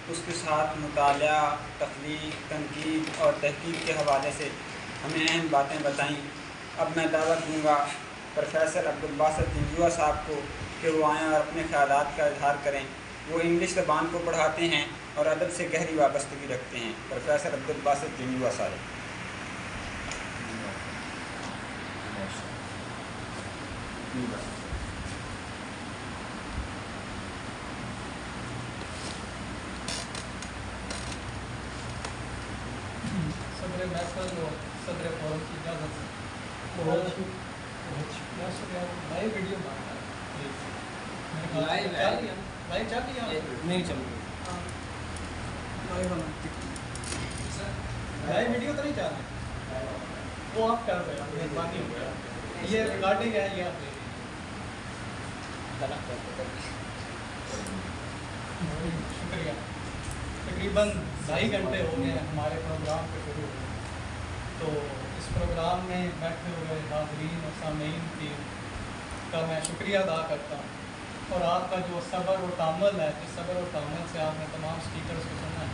اس کے ساتھ مطالعہ، تخلیق، تنقید اور تحقیق کے حوالے سے ہمیں اہم باتیں بتائیں۔ اب میں دعوت دوں گا پروفیسر عبدالباسط جنجوعہ صاحب کو کہ وہ آئیں اور اپنے خیالات کا اظہار کریں۔ وہ انگلش زبان کو پڑھاتے ہیں اور ادب سے گہری وابستگی رکھتے ہیں۔ پروفیسر عبدالباسط جنجوعہ صاحب۔ صدر محفل اور صدر فورم کی اجازت سے بہت شکریہ۔ لائیو ویڈیو لائیو چل رہی نہیں چل رہی، لائیو ویڈیو تو نہیں چل رہی، وہ آپ کر رہے ہیں، مہربانی ہو گیا، یہ ریکارڈنگ ہے، یہ آپ شکریہ۔ تقریباً 2.5 گھنٹے ہو گئے ہیں ہمارے پروگرام کے شروع ہوئے، تو اس پروگرام میں بیٹھے ہوئے حاضرین اور سامعین کا میں شکریہ ادا کرتا ہوں، اور آپ کا جو صبر و تحمل ہے، جس صبر و تحمل سے آپ نے تمام اسپیکرس کو سنا ہے،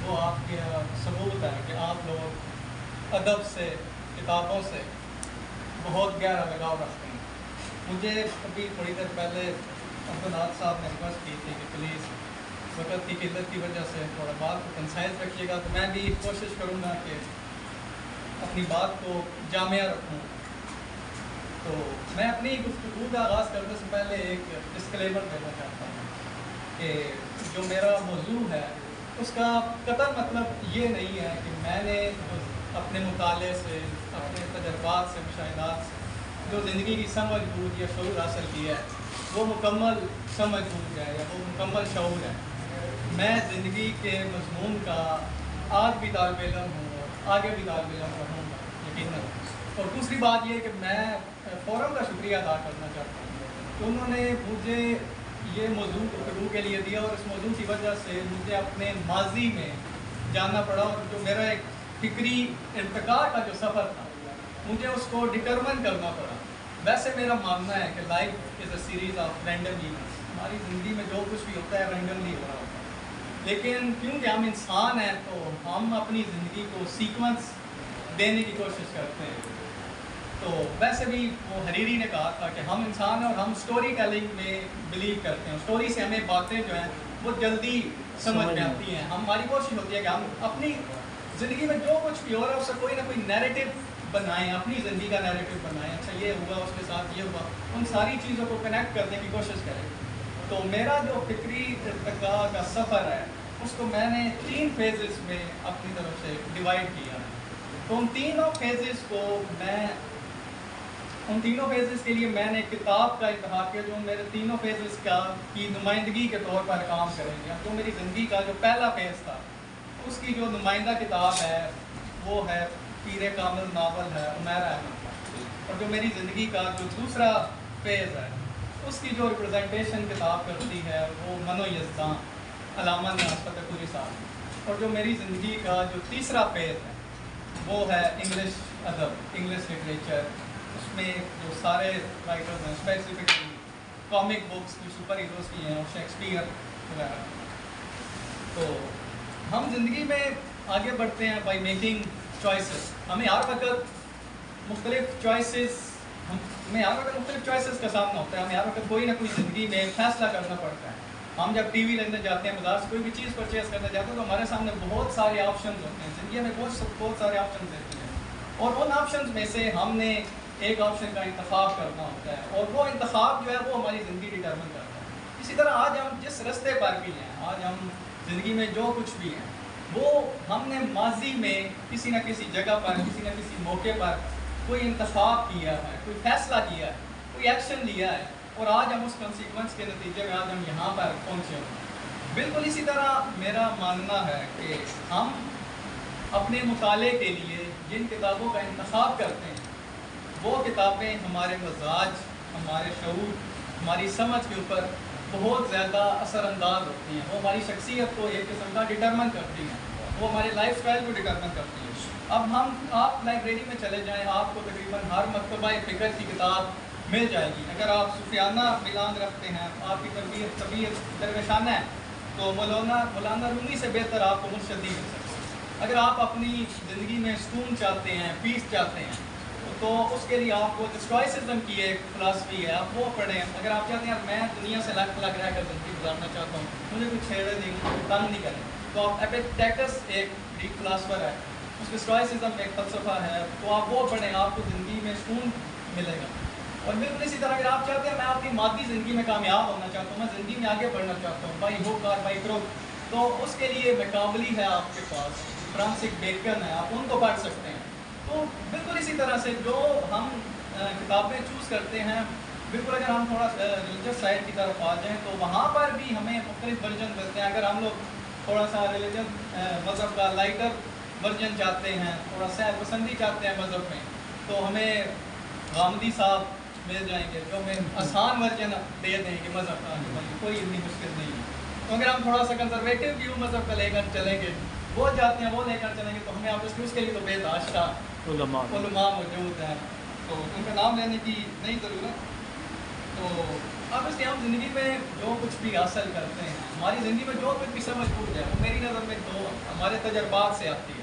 وہ آپ کے ثبوت ہے کہ آپ لوگ ادب سے، کتابوں سے بہت گہرا لگاؤ رکھتے ہیں۔ مجھے ابھی تھوڑی دیر پہلے عبدالحق صاحب نے ریکویسٹ کی تھی کہ پلیز وقت کی قلت کی وجہ سے تھوڑا بات کو کنسائز رکھیے گا، تو میں بھی کوشش کروں گا کہ اپنی بات کو جامعہ رکھوں۔ تو میں اپنی گفتگو کا آغاز کرنے سے پہلے ایک ڈسکلیمر دینا چاہتا ہوں کہ جو میرا موضوع ہے اس کا قطعاً مطلب یہ نہیں ہے کہ میں نے اپنے مطالعے سے، اپنے تجربات سے، مشاہدات سے جو زندگی کی سمجھ بوجھ یا شعور حاصل کیا ہے وہ مکمل سمجھ بوجھ ہے یا وہ مکمل شعور ہے۔ میں زندگی کے مضمون کا آج بھی طالب علم ہوں اور آگے بھی طالب علم رہوں گا یقیناً۔ اور دوسری بات یہ کہ میں فورم کا شکریہ ادا کرنا چاہتا ہوں کہ انہوں نے مجھے یہ موضوع گفتگو کے لیے دیا، اور اس موضوع کی وجہ سے مجھے اپنے ماضی میں جاننا پڑا، اور جو میرا ایک فکری ارتقاء کا جو سفر تھا مجھے اس کو ڈٹرمن کرنا پڑا۔ ویسے میرا ماننا ہے کہ life is a series of random events, ہماری زندگی میں جو کچھ بھی ہوتا ہے رینڈملی ہو رہا ہوتا ہے، لیکن کیونکہ ہم انسان ہیں تو ہم اپنی زندگی کو سیکوینس دینے کی کوشش کرتے ہیں۔ تو ویسے بھی وہ حریری نے کہا تھا کہ ہم انسان ہیں اور ہم سٹوری ٹیلنگ میں بلیو کرتے ہیں، سٹوری سے ہمیں باتیں جو ہیں وہ جلدی سمجھ میں آتی ہیں۔ ہماری کوشش ہوتی ہے کہ ہم اپنی زندگی میں جو کچھ بھی ہو رہا ہے اس سے کوئی نہ کوئی نیریٹو بنائیں، اپنی زندگی کا نیریٹو بنائیں، اچھا یہ ہوا، اس کے ساتھ یہ ہوا، ان ساری چیزوں کو کنیکٹ کرنے کی کوشش کریں۔ تو میرا جو فکری ارتقاء کا سفر ہے اس کو میں نے 3 فیزز میں اپنی طرف سے ڈیوائڈ کیا ہے۔ تو ان تینوں فیزز کے لیے میں نے کتاب کا انتخاب کیا جو میرے تینوں فیزز کی نمائندگی کے طور پر کام کریں گے۔ جو میری زندگی کا جو پہلا فیز تھا اس کی جو نمائندہ کتاب ہے وہ ہے پیر کامل ناول ہے عمیر احمد کا، اور جو میری زندگی کا جو دوسرا فیز ہے اس کی جو ریپرزنٹیشن کتاب کرتی ہے وہ منو یزداں علامہ نیاز فتح پوری صاحب، اور جو میری زندگی کا جو تیسرا فیز ہے وہ ہے انگلش ادب، انگلش لٹریچر۔ اس میں جو سارے رائٹرز ہیں اسپیسیفکلی کامک بکس جو سپر ہیروز کی ہیں اور شیکسپیئر وغیرہ۔ تو ہم زندگی میں آگے بڑھتے ہیں بائی میکنگ چوائسیز، ہمیں ہر وقت مختلف چوائسیز کا سامنا ہوتا ہے، ہمیں ہر وقت کوئی نہ کوئی زندگی میں فیصلہ کرنا پڑتا ہے۔ ہم جب ٹی وی لینے جاتے ہیں، بازار سے کوئی بھی چیز پرچیز کرنے جاتے ہیں تو ہمارے سامنے بہت سارے آپشنز ہوتے ہیں، زندگی میں بہت سارے آپشنز ہوتے ہیں، اور ان آپشنز میں سے ہم نے ایک آپشن کا انتخاب کرنا ہوتا ہے، اور وہ انتخاب جو ہے وہ ہماری زندگی ڈٹرمن کرتا ہے۔ اسی طرح آج ہم جس رستے پر بھی ہیں، آج ہم زندگی میں جو کچھ بھی ہیں وہ ہم نے ماضی میں کسی نہ کسی جگہ پر، کسی نہ کسی موقع پر کوئی انتخاب کیا ہے، کوئی فیصلہ کیا ہے، کوئی ایکشن لیا ہے، اور آج ہم اس کنسیکوینس کے نتیجے میں آج ہم یہاں پر پہنچے ہیں۔ بالکل اسی طرح میرا ماننا ہے کہ ہم اپنے مطالعے کے لیے جن کتابوں کا انتخاب کرتے ہیں وہ کتابیں ہمارے مزاج، ہمارے شعور، ہماری سمجھ کے اوپر بہت زیادہ اثر انداز ہوتی ہیں، وہ ہماری شخصیت کو ایک قسم کا ڈٹرمن کرتی ہیں، وہ ہمارے لائف اسٹائل کو ڈٹرمن کرتی ہیں۔ اب آپ لائبریری میں چلے جائیں، آپ کو تقریباً ہر مکتبہ فکر کی کتاب مل جائے گی۔ اگر آپ صوفیانہ میلان رکھتے ہیں، آپ کی طبیعت درویشانہ ہے تو مولانا رومی سے بہتر آپ کو مرشد نہیں مل سکتا۔ اگر آپ اپنی زندگی میں سکون چاہتے ہیں، پیس چاہتے ہیں، تو اس کے لیے آپ کو اسٹوائسزم کی ایک فلاسفی ہے، آپ وہ پڑھیں۔ اگر آپ چاہتے ہیں میں دنیا سے الگ رہ کر زندگی گزارنا چاہتا ہوں، مجھے کوئی چھیڑے نہیں، تنگ نہیں کریں، تو آپ ایپیکٹیٹس ایک گریک فلاسفر ہے، اس کے اسٹوائسزم ایک فلسفہ ہے، تو آپ وہ پڑھیں، آپ کو زندگی میں سکون ملے گا۔ اور بالکل اسی طرح اگر آپ چاہتے ہیں میں اپنی مادی زندگی میں کامیاب ہونا چاہتا ہوں، میں زندگی میں آگے بڑھنا چاہتا ہوں بائی ہوک اور بائی کروک، تو اس کے لیے میکاولی ہے آپ کے پاس، فرانسس بیکن ہے، آپ ان کو پڑھ سکتے ہیں۔ تو بالکل اسی طرح سے جو ہم کتابیں چوز کرتے ہیں، بالکل اگر ہم تھوڑا ریلیجس سائڈ کی طرف آ جائیں تو وہاں پر بھی ہمیں مختلف ورژن ملتے ہیں۔ اگر ہم لوگ تھوڑا سا ریلیجن مذہب کا لائٹر ورژن چاہتے ہیں، تھوڑا سیر پسندی چاہتے ہیں مذہب میں، تو ہمیں غامدی صاحب مل جائیں گے جو ہمیں آسان ورژن دے دیں گے مذہب کا، کوئی اتنی مشکل نہیں ہے۔ تو اگر ہم تھوڑا سا کنزرویٹو ویو مذہب کا لے کر چلیں گے، وہ جاتے ہیں وہ لے کر چلیں گے، تو ہمیں آپ اس کے لیے تو بے داشتہ علماء موجود ہیں، تو ان کا نام لینے کی نہیں ضرورت۔ تو اب اس کے ہم زندگی میں جو کچھ بھی حاصل کرتے ہیں، ہماری زندگی میں جو کچھ بھی سمجھ ٹوٹ جائے، وہ میری نظر میں تو ہمارے تجربات سے آتی ہے۔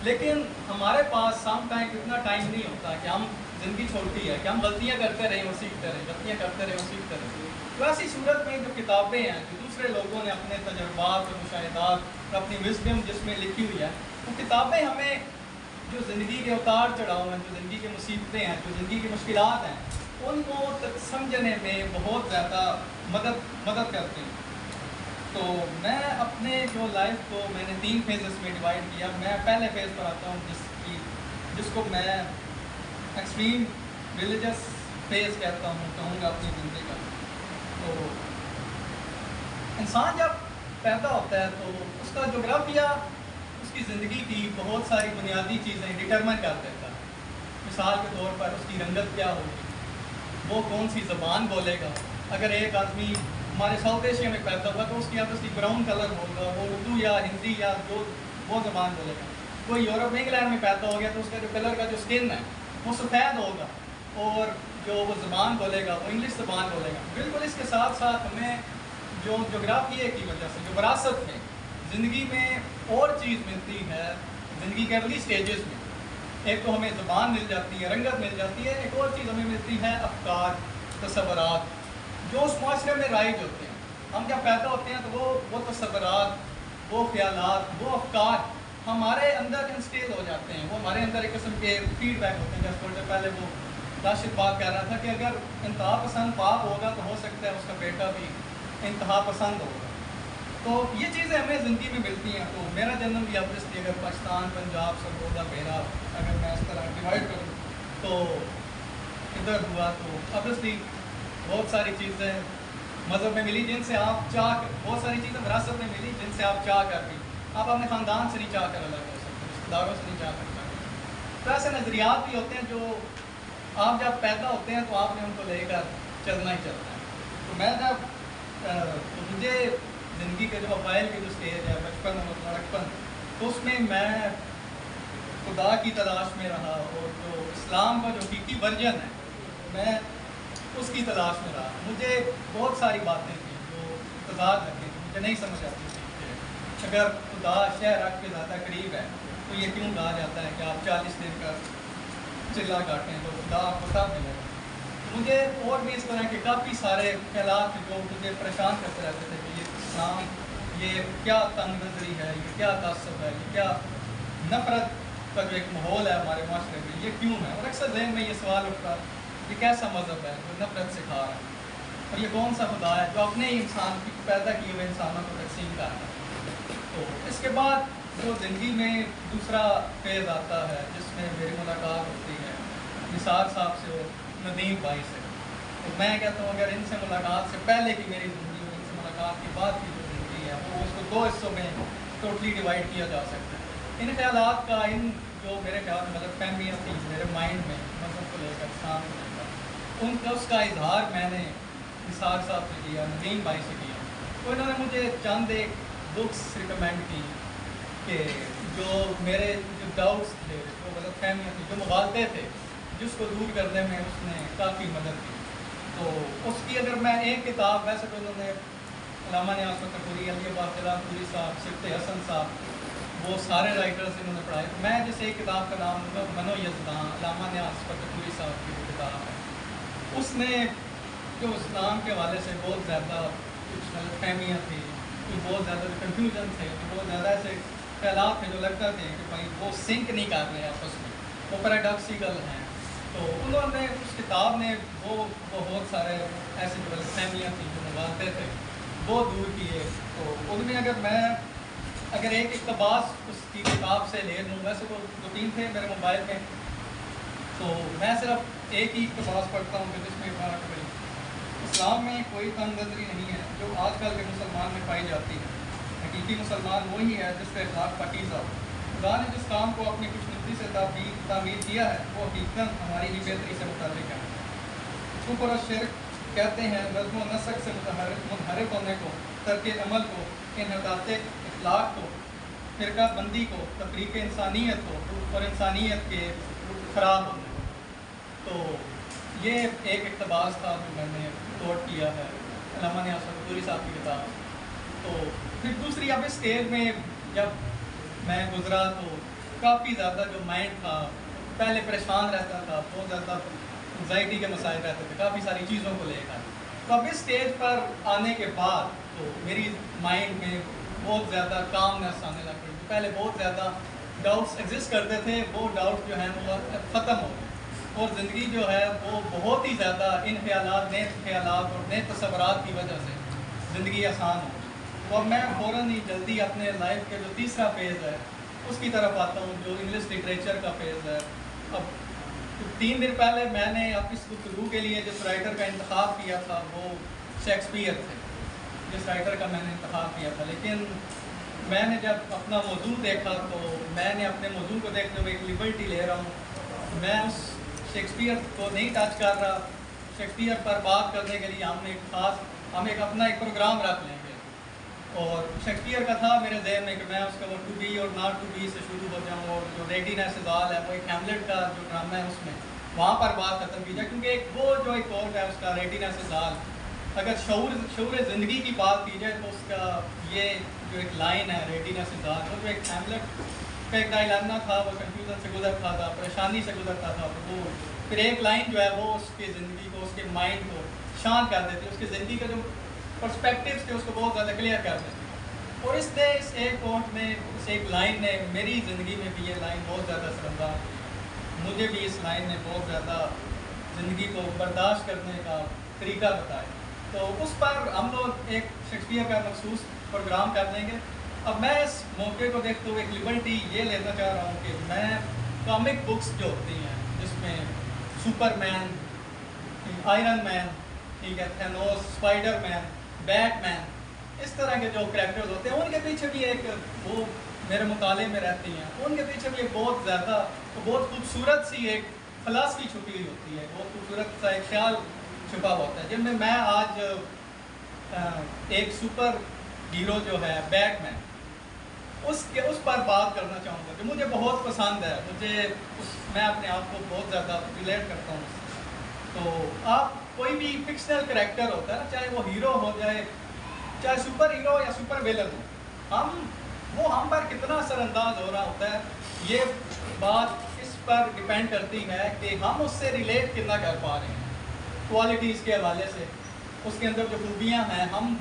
لیکن ہمارے پاس سم ٹائم اتنا ٹائم نہیں ہوتا کہ ہم زندگی چھوٹی ہے کہ ہم غلطیاں کرتے رہیں اور سیکھتے رہیں، غلطیاں کرتے رہیں اور سیکھتے رہیں۔ تو ایسی صورت میں جو کتابیں ہیں، جو دوسرے لوگوں نے اپنے تجربات اور مشاہدات اور اپنی وزڈم جس میں لکھی ہوئی ہے، وہ کتابیں ہمیں جو زندگی کے اتار چڑھاؤ ہیں، جو زندگی کی مصیبتیں ہیں، جو زندگی کی مشکلات ہیں، ان کو سمجھنے میں بہت زیادہ مدد کرتے ہیں۔ تو میں اپنے جو لائف کو میں نے 3 فیزز میں ڈیوائڈ کیا۔ میں پہلے فیز پر آتا ہوں جس کو میں ایکسٹریم ریلیجس فیز کہوں گا اپنی زندگی کا۔ تو انسان جب پیدا ہوتا ہے تو اس کا جغرافیہ اس کی زندگی کی بہت ساری بنیادی چیزیں ڈٹرمن کر دیتا ہے۔ مثال کے طور پر اس کی رنگت کیا ہوگی، وہ کون سی زبان بولے گا۔ اگر ایک آدمی ہمارے ساؤتھ ایشیا میں پیدا ہوا تو اس کی آبویسلی براؤن کلر ہوگا، وہ اردو یا ہندی یا جو وہ زبان بولے گا۔ کوئی یورپ انگلینڈ میں پیدا ہو گیا تو اس کا جو کلر کا جو اسکن ہے وہ سفید ہوگا، اور جو وہ زبان بولے گا وہ انگلش زبان بولے گا۔ بالکل اس کے ساتھ ساتھ ہمیں جو جغرافیے کی وجہ سے جو وراثت ہے زندگی میں اور چیز ملتی ہے، زندگی کے ارلی سٹیجز میں ایک تو ہمیں زبان مل جاتی ہے، رنگت مل جاتی ہے، ایک اور چیز ہمیں ملتی ہے افکار، تصورات جو اس معاشرے میں رائج ہوتے ہیں۔ ہم جب پیدا ہوتے ہیں تو وہ تصورات، وہ خیالات، وہ افکار ہمارے اندر انسٹیل ہو جاتے ہیں، وہ ہمارے اندر ایک قسم کے فیڈ بیک ہوتے ہیں۔ جیسے تھوڑی دیر پہلے وہ راشد بات کہہ رہا تھا کہ اگر انتہا پسند باپ ہوگا تو ہو سکتا ہے اس کا بیٹا بھی انتہا پسند ہوگا۔ تو یہ چیزیں ہمیں زندگی میں ملتی ہیں۔ تو میرا جنم بھی obviously اگر پاکستان، پنجاب، سرگودا، میرا اگر میں اس طرح ڈیوائڈ کروں تو ادھر ہوا، تو obviously بہت ساری چیزیں مذہب میں ملی جن سے آپ چاہ کر، بہت ساری چیزیں وراثت میں ملی جن سے آپ چاہ کر بھی، آپ اپنے خاندان سے نہیں چاہ کر الگ ہو سکتے، رشتہ داروں سے نہیں چاہ کر الگ۔ تو ایسے نظریات بھی ہوتے ہیں جو آپ جب پیدا ہوتے ہیں تو آپ نے ان کو لے کر چلنا ہی چلنا ہے۔ تو میں جب مجھے زندگی کے جو اوائل کی جو سٹیج ہے، بچپن اور لڑکپن، تو اس میں خدا کی تلاش میں رہا، اور جو اسلام کا جو حقیقی ورژن ہے میں اس کی تلاش میں رہا۔ مجھے بہت ساری باتیں تھیں جو تضاد رکھتی تھیں، مجھے نہیں سمجھ آتی تھی کہ اگر خدا شہر رکھ کے زیادہ قریب ہے تو یہ کیوں کہا جاتا ہے کہ آپ 40 دن کا چلا کاٹیں تو خدا آپ کو کب ملے گا۔ مجھے اور بھی اس طرح کے کافی سارے خیالات جو مجھے پریشان کرتے رہتے تھے کہ یہ اسلام، یہ کیا تنگ نظری ہے، یہ کیا تعصب ہے، یہ کیا نفرت کا جو ایک ماحول ہے ہمارے معاشرے میں، یہ کیوں ہے۔ اور اکثر ذہن میں یہ سوال اٹھتا یہ کیسا مذہب ہے جو نفرت سکھا رہا ہے، اور یہ کون سا خدا ہے جو اپنے ہی انسان کی پیدا کیے ہوئے انسانوں کو تقسیم کر رہا ہے۔ تو اس کے بعد جو زندگی میں دوسرا فیز آتا ہے جس میں میری ملاقات ہوتی ہے نثار صاحب سے اور ندیم بھائی سے، تو میں کہتا ہوں اگر ان سے ملاقات سے پہلے کی میری زندگی اور ان سے ملاقات کے بعد کی جو زندگی ہے وہ اس کو 2 حصوں میں ٹوٹلی ڈیوائڈ کیا جا سکتا ہے۔ ان خیالات کا، ان جو میرے خیال میں غلط فہمیاں تھیں میرے مائنڈ میں مذہب کو لے کر، اسلام کو لے کر، ان کا اس کا اظہار میں نے نثار صاحب سے کیا، ندیم بھائی سے کیا۔ تو انہوں نے مجھے چند ایک بکس ریکمینڈ کی کہ جو میرے جو ڈاؤٹس تھے، جو غلط فہمیاں تھیں، جو مغالطے تھے، جس کو دور کرنے میں اس نے کافی مدد کی۔ تو اس کی اگر میں ایک کتاب، ویسے تو انہوں نے علامہ نیاز فتح پوری، علی عباس جلال پوری صاحب، صفت حسن صاحب، وہ سارے رائٹرز انہوں نے پڑھائے. میں جیسے ایک کتاب کا نام لوں گا منو یزداں، علامہ نیاز فتح پوری صاحب کی کتاب ہے. اس نے جو اسلام کے حوالے سے بہت زیادہ کچھ غلط فہمیاں تھیں، کچھ بہت زیادہ کنفیوژن تھے، بہت زیادہ ایسے خیالات تھے جو لگتا تھے کہ بھائی وہ سنک نہیں کر رہے آپس میں، وہ پیراڈاکسیکل ہیں. تو انہوں نے اس کتاب نے وہ بہت سارے ایسی جو غلط فہمیاں تھیں جو مغالطے تھے وہ دور کیے. تو ان میں اگر ایک اقتباس اس کی کتاب سے لے لوں، ویسے تو 2-3 تھے میرے موبائل میں، تو میں صرف ایک ہی اقتباس پڑھتا ہوں کہ جس میں عبارت ہوئی: اسلام میں کوئی تنگ نظری نہیں ہے جو آج کل کے مسلمان میں پائی جاتی ہے. حقیقی مسلمان وہی ہے جس کا اخلاق پاکیزہ ہو. خدا نے جس کام کو اپنی خوشنصیبی سے تعمیر کیا ہے وہ حقیقتاً ہماری ہی بہتری سے متعلق ہے. کفر اور شرک کہتے ہیں نظم و نسق سے منحرف ہونے کو، ترک عمل کو، انحطاط اخلاق کو، فرقہ بندی کو، تفریق انسانیت کو اور انسانیت کے خراب ہونے کو. تو یہ ایک اقتباس تھا جو میں نے نوٹ کیا ہے علامہ نیاز فتح پوری صاحب کی کتاب. تو پھر دوسری اب اس اسٹیج میں جب میں گزرا تو کافی زیادہ جو مائنڈ تھا پہلے پریشان رہتا تھا، بہت زیادہ انزائٹی کے مسائل رہتے تھے کافی ساری چیزوں کو لے کر. تو اب اس اسٹیج پر آنے کے بعد تو میری مائنڈ میں بہت زیادہ کامنس آنے لگ گئی. پہلے بہت زیادہ ڈاؤٹس ایگزسٹ کرتے تھے، وہ ڈاؤٹس جو ہیں وہ ختم ہو گئے اور زندگی جو ہے وہ بہت ہی زیادہ ان خیالات، نئے خیالات اور نئے تصورات کی وجہ سے زندگی آسان ہو. تو اب میں فوراً ہی جلدی اپنے لائف کے جو تیسرا فیز ہے اس کی طرف آتا ہوں جو انگلش لٹریچر کا فیز ہے. اب 3 دن پہلے میں نے اب اس گفتگو کے لیے جس رائٹر کا انتخاب کیا تھا وہ شیکسپیئر تھے، جس رائٹر کا میں نے انتخاب کیا تھا. لیکن میں نے جب اپنا موضوع دیکھا تو میں نے اپنے موضوع کو دیکھتے ہوئے ایک لبرٹی لے رہا ہوں. میں اس شیکسپیئر کو نہیں ٹچ کر رہا. شیکسپیئر پر بات کرنے کے لیے ہم اپنا ایک پروگرام رکھ لیں گے. اور شیکسپیئر کا تھا میرے ذہن میں کہ میں اس کا وہ ٹو بی اور ناٹ ٹو بی سے شروع ہو جاؤں، اور جو ریڈینس ازال ہے وہ ایک ہیملیٹ کا جو ڈرامہ ہے اس میں وہاں پر بات ختم کی جائے. کیونکہ ایک کوٹ ہے اس کا ریڈینس ازال. اگر شعور زندگی کی بات کی جائے تو اس کا یہ جو ایک لائن ہے ریڈینس ازال، وہ جو ایک ہیملیٹ کا ایک ڈائلانا تھا، وہ کنفیوژن سے گزرتا تھا، پریشانی سے گزرتا تھا. وہ پھر ایک لائن جو ہے وہ اس کی زندگی کو، اس کے مائنڈ کو شانت کر دیتی، اس کی زندگی کا جو پرسپیکٹیوز تھے اس کو بہت زیادہ کلیئر کر دیتی. اور اس ایک کوٹ میں، اس ایک لائن نے میری زندگی میں بھی یہ لائن بہت زیادہ اثرانداز. مجھے بھی اس لائن نے بہت زیادہ زندگی کو برداشت کرنے کا طریقہ بتایا. تو اس پر ہم لوگ ایک شیکسپیئر کا مخصوص پروگرام کر دیں گے. اب میں اس موقع کو دیکھتے ہوئے ایک لبرٹی یہ لینا چاہ رہا ہوں کہ میں کامک بکس جو ہوتی ہیں جس میں سپر مین، آئرن مین، ٹھیک ہے، تھینوس، اسپائڈر مین، بیٹ مین، اس طرح کے جو کریکٹرز ہوتے ہیں ان کے پیچھے بھی ایک وہ میرے مطالعے میں رہتی ہیں. ان کے پیچھے بھی ایک بہت زیادہ بہت خوبصورت سی ایک فلسفی چھپی ہوئی ہوتی ہے، بہت خوبصورت سا ایک خیال چھپا ہوتا ہے. جن میں آج ایک سپر ہیرو جو ہے بیٹ مین، اس پر بات کرنا چاہوں گا جو مجھے بہت پسند ہے. میں اپنے آپ کو بہت زیادہ ریلیٹ کرتا ہوں. تو آپ کوئی بھی فکشنل کریکٹر ہوتا ہے، چاہے وہ ہیرو ہو جائے، چاہے سپر ہیرو یا سپر ویلن ہو، ہم پر کتنا اثر انداز ہو رہا ہوتا ہے، یہ بات اس پر ڈپینڈ کرتی ہے کہ ہم اس سے ریلیٹ کتنا کر پا رہے ہیں. کوالٹیز کے حوالے سے، اس کے اندر جو خوبیاں ہیں ہم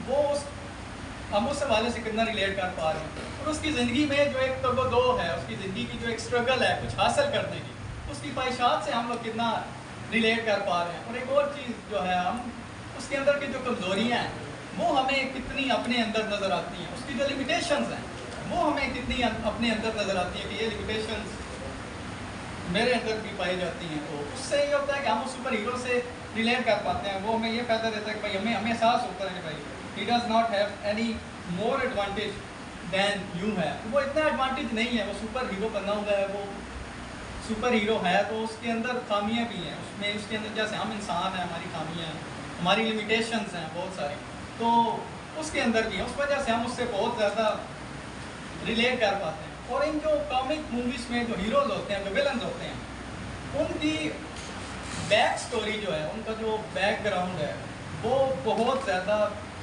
اس حوالے سے کتنا ریلیٹ کر پا رہے ہیں. اور اس کی زندگی میں جو ایک تگ و دو ہے، اس کی زندگی کی جو ایک اسٹرگل ہے کچھ حاصل کرنے کی، اس کی خواہشات سے ہم لوگ کتنا ریلیٹ کر پا رہے ہیں. اور ایک اور چیز جو ہے، ہم اس کے اندر کی جو کمزوریاں ہیں وہ ہمیں کتنی اپنے اندر نظر آتی ہیں، اس کی جو لمیٹیشنز ہیں وہ ہمیں کتنی اپنے اندر نظر آتی ہیں کہ یہ لمیٹیشنز میرے اندر بھی پائی جاتی ہیں. تو اس سے یہ ہوتا ہے کہ ہم اس سپر ہیرو سے ریلیٹ کر پاتے ہیں. وہ ہمیں یہ فائدہ دیتا ہے کہ بھائی ہمیں احساس ہوتا ہے کہ بھائی ہی does not have any more advantage than you ہے. وہ اتنا ایڈوانٹیج نہیں ہے، وہ سپر ہیرو بنا ہوا ہے، وہ سپر ہیرو ہے تو اس کے اندر خامیاں بھی ہیں. اس کے اندر جیسے ہم انسان ہیں، ہماری خامیاں ہیں، ہماری لمیٹیشنز ہیں بہت ساری، تو اس کے اندر بھی ہیں. اس وجہ سے ہم اس سے بہت زیادہ ریلیٹ کر پاتے ہیں. اور ان جو کامک موویز میں جو ہیروز ہوتے ہیں، جو ویلنز ہوتے ہیں، ان کی بیک سٹوری جو ہے، ان کا جو بیک گراؤنڈ ہے وہ بہت زیادہ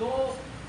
2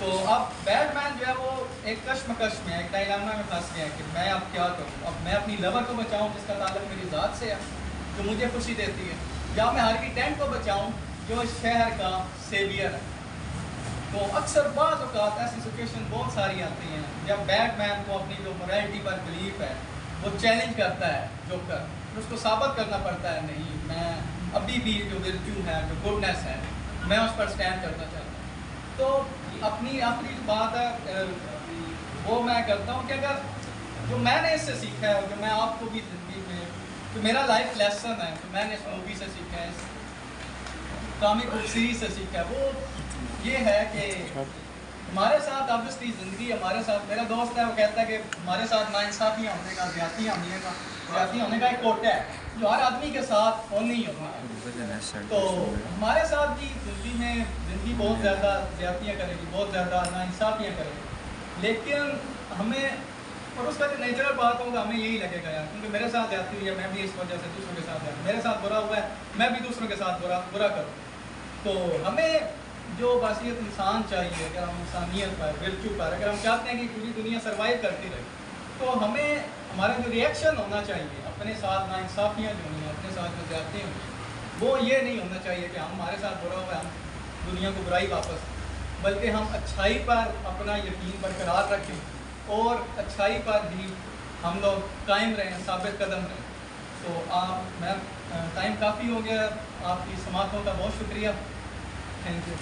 تو اب بیٹ مین جو ہے وہ ایک کشمکش میں ایک ڈائلاما میں پھنس گیا کہ میں اب کیا کروں. اب میں اپنی لور کو بچاؤں جس کا تعلق میری ذات سے ہے جو مجھے خوشی دیتی ہے, یا میں ہارکی ٹینٹ کو بچاؤں جو شہر کا سیویئر ہے. تو اکثر بعض اوقات ایسی سچویشن بہت ساری آتی ہیں جب بیٹ مین کو اپنی جو مورالٹی پر بلیف ہے وہ چیلنج کرتا ہے جوکر, اس کو ثابت کرنا پڑتا ہے نہیں میں ابھی بھی جو ورچو ہے جو گڈنس ہے میں اس پر سٹینڈ کرنا چاہتا ہوں. تو اپنی آخری بات ہے وہ میں کرتا ہوں کہ اگر جو میں نے اس سے سیکھا ہے جو میں آپ کو بھی زندگی میں جو میرا لائف لیسن ہے جو میں نے اس مووی سے سیکھا ہے اس کامک بک سیریز سے سیکھا ہے وہ یہ ہے کہ ہمارے ساتھ آبویسلی زندگی ہمارے ساتھ, میرا دوست ہے وہ کہتا ہے کہ ہمارے ساتھ ناانصافیاں ہونے کا زیادتی ہونے کا ایک کوٹا ہے جو ہر آدمی کے ساتھ ہونی ہی ہونا ہے. تو ہمارے ساتھ بھی زندگی بہت زیادہ زیادتیاں کرے گی, بہت زیادہ ناانصافیاں کرے گی, لیکن ہمیں اور اس کا جو نیچرل بات ہوگا ہمیں یہی لگے گا یار کیونکہ میرے ساتھ زیادتی ہوئی ہے میں بھی اس وجہ سے دوسروں کے ساتھ میرے ساتھ برا ہوا ہے میں بھی دوسروں کے ساتھ برا کروں. تو ہمیں جو بحثیت انسان چاہیے اگر ہم انسانیت پر ورچو پر اگر ہم چاہتے ہیں کہ پوری دنیا سروائیو کرتی رہے تو ہمیں ہمارا جو ریئیکشن ہونا چاہیے اپنے ساتھ ناانصافیاں جو ہیں اپنے ساتھ جو زیادتیاں ہیں وہ یہ نہیں ہونا چاہیے کہ ہمارے ساتھ برا ہوا ہے ہم دنیا کو برائی واپس, بلکہ ہم اچھائی پر اپنا یقین برقرار رکھیں اور اچھائی پر بھی ہم لوگ قائم رہیں, ثابت قدم رہیں. تو میں ٹائم کافی ہو گیا, آپ کی سماعتوں کا بہت شکریہ. Thank you.